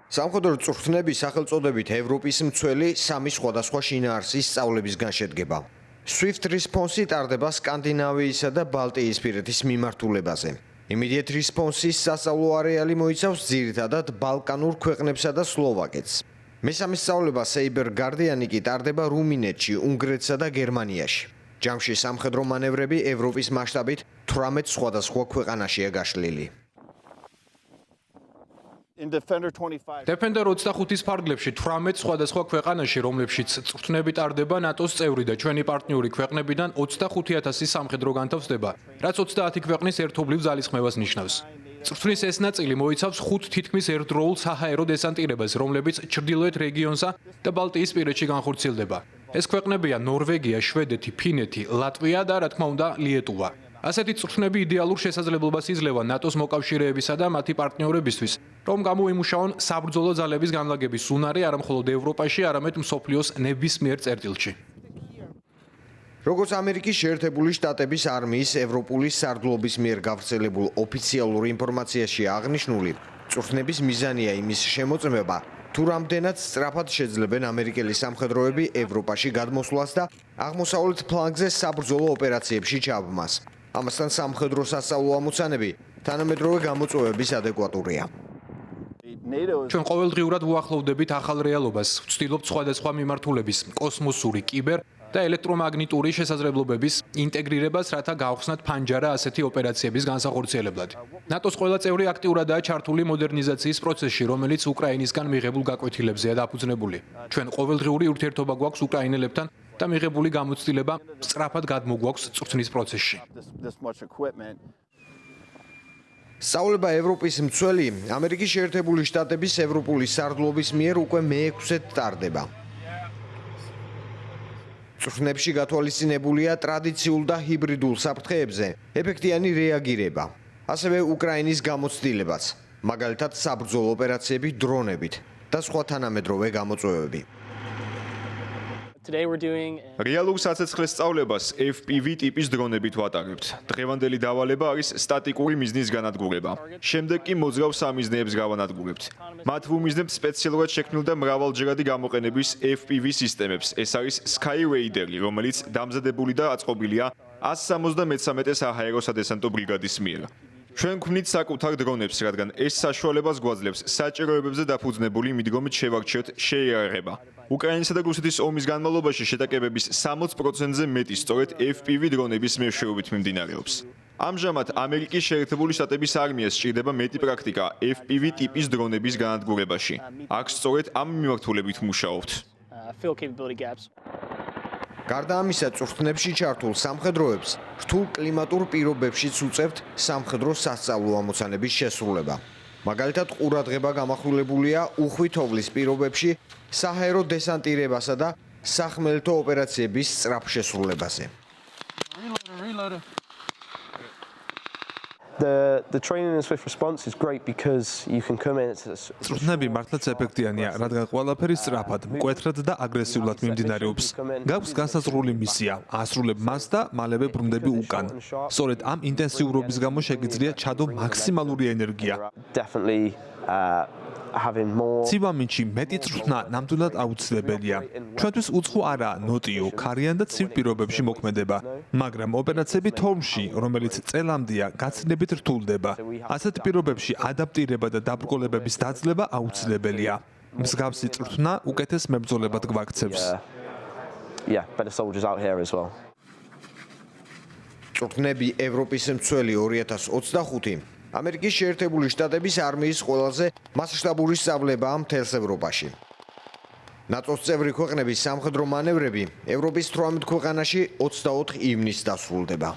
სამხედრო წვრთნები სახელწოდებით ევროპის მცველი სამი სხვადასხვა შინაარსის სწავლებისგან შედგება. Swift Response ტარდება სკანდინავიისა და ბალტიისპირეთის მიმართულებაზე. Immediate Response-ის სასწავლო არეალი მოიცავს ძირითადად ბალკანურ ქვეყნებსა და სლოვაკეთს. მესამე სწავლება Saber Guardian-ი კი ტარდება რუმინეთში, უნგრეთსა და გერმანიაში. ჯამში სამხედრო მანევრები ევროპის მასშტაბით 18 სხვადასხვა ქვეყანაშია გაშლილი. Defender 25-ის ფარგლებში 18 სხვადასხვა ქვეყანაში, რომლებშიც წვრთნები ტარდება ნატოს წევრი და ჩვენი პარტნიორი ქვეყნებიდან 25,000 სამხედრო განთავსდება, რაც 30 ქვეყნის ერთობლივ ძალისხმევას ნიშნავს. წვრთნის ეს ნაწილი მოიცავს 5 თითქმის ერთდროულ საჰაერო დესანტირებას, რომლებიც ჩრდილოეთ რეგიონსა და ბალტიისპირეთში განხორციელდება. ეს ქვეყნებია ნორვეგია, შვედეთი, ფინეთი, ლატვია და რა თქმა უნდა ლიეტუვა. ასეთი წვრთნები იდეალურ შესაძლებლობას იძლევა ნატოს მოკავშირეებისა და მათი პარტნიორებისთვის, რომ გამოიმუშაონ საბრძოლო ძალების განლაგების უნარი არა მხოლოდ ევროპაში, არამედ მსოფლიოს ნებისმიერ წერტილში. როგორც ამერიკის შეერთებული შტატების არმიის ევროპული სარდლობის მიერ გავრცელებულ ოფიციალურ ინფორმაციაში აღნიშნული, წვრთნების მიზანია იმის შემოწმება, თუ რამდენად სწრაფად შეძლებენ ამერიკელი სამხედროები ევროპაში გადმოსვლას და აღმოსავლეთ ფლანგზე საბრძოლო ოპერაციებში ჩაბმას. ამასთან სამხედრო სასწავლო ამოცანები თანამედროვე გამოწვევების ადეკვატურია. ჩვენ ყოველდღიურად უახლოვდებით ახალ რეალობას, ვცდილობთ სხვადასხვა მიმართულების, კოსმოსური, კიბერ და ელექტრომაგნიტური შესაძლებლობების ინტეგრირებას, რათა გავხსნათ ფანჯარა ასეთი ოპერაციების განსახორციელებლად. ნატოს ყველა წევრი აქტიურადაა ჩართული მოდერნიზაციის პროცესში, რომელიც უკრაინისგან მიღებულ გაკვეთილებზეა დაფუძნებული. ჩვენ ყოველდღიური ურთიერთობა გვაქვს უკრაინელებთან და მიღებული გამოცდილება სწრაფად გადმოგვაქვს წვრთნის პროცესში. სწავლება ევროპის მცველი ამერიკის შეერთებული შტატების ევროპული სარდლობის მიერ უკვე მე-6-ად ტარდება. წვრთნებში გათვალისწინებულია ტრადიციულ და ჰიბრიდულ საფრთხეებზე ეფექტიანი რეაგირება, ასევე უკრაინის გამოცდილებაც, მაგალითად საბრძოლო ოპერაციები დრონებით და სხვა თანამედროვე გამოწვევები. რეალურ საცეცხლეს სწავლებას FPV ტიპის დრონებით ვატარებთ. დღევანდელი დავალება არის სტატიკური მიზნის განადგურება. შემდეგ კი მოძრავ სამიზნეებს გავანადგურებთ. მათ ვუმიზნებთ სპეციალურად შექმნილ და მრავალჯერადი გამოყენების FPV სისტემებს. ეს არის Sky Raider, რომელიც დამზადებული და აწყობილია 173 საჰაერო სადესანტო ბრიგადის მიერ. ჩვენ გვქვნით საკუთარ დრონებს, რადგან ეს საშუალებას გვაძლევს საჭიროებებზე დაფუძნებული მიდგომით შევარჩიოთ შეიარაღება. უკრაინისა და რუსეთის ომის განმავლობაში შეტაკებების 60%-ზე მეტი სწორედ FPV დრონების მეშვეობით მიმდინარეობს. ამჟამად ამერიკის შეერთებული შტატების არმიას სჭირდება მეტი პრაქტიკა FPV ტიპის დრონების განადგურებაში. აქ სწორედ ამ მიმართულებით მუშაობთ. გარდა ამისა, წვრთნებში ჩართულ სამხედროებს რთულ კლიმატურ პირობებშიც უწევთ სამხედრო სასწავლო ამოცანების შესრულება. მაგალითად, ყურადღება გამახვილებულია უხვი თოვლის პირობებში საჰაერო დესანტირებასა და სახმელეთო ოპერაციების სწრაფ შესრულებაზე. The training in Swift Response is great because you can come in წვრთნები მართლაც ეფექტიანია, რადგან ყველაფერი სწრაფად, მკვეთრად და აგრესიულად მიმდინარეობს. გაქვს განსაზღვრული მისია, ასრულებ მას და მალევე ბრუნდები უკან. სწორედ ამ ინტენსიურობის გამო შეგიძლია ჩადო მაქსიმალური ენერგია. ცივამინჩი მეტი წვრთნა ნამდვილად აუცილებელია. ჩვენთვის უცხო არაა ნოტიო, ქარიან და ცივ პირობებში მოქმედება, მაგრამ ოპერაციები თოვლში, რომელიც წელამდეა, გაცილებით რთულდება. ასეთ პირობებში ადაპტირება და დაბრკოლებების დაძლევა აუცილებელია. მსგავსი წვრთნა უკეთეს მებრძოლებად გვაქცევს. წვრთნები ევროპის მცველი 2025 ამერიკის შეერთებული შტატების არმიის ყველაზე მასშტაბური სწავლებაა მთელს ევროპაში. ნატოს წევრი ქვეყნების სამხედრო მანევრები ევროპის 18 ქვეყანაში 24 ივნისს დასრულდება.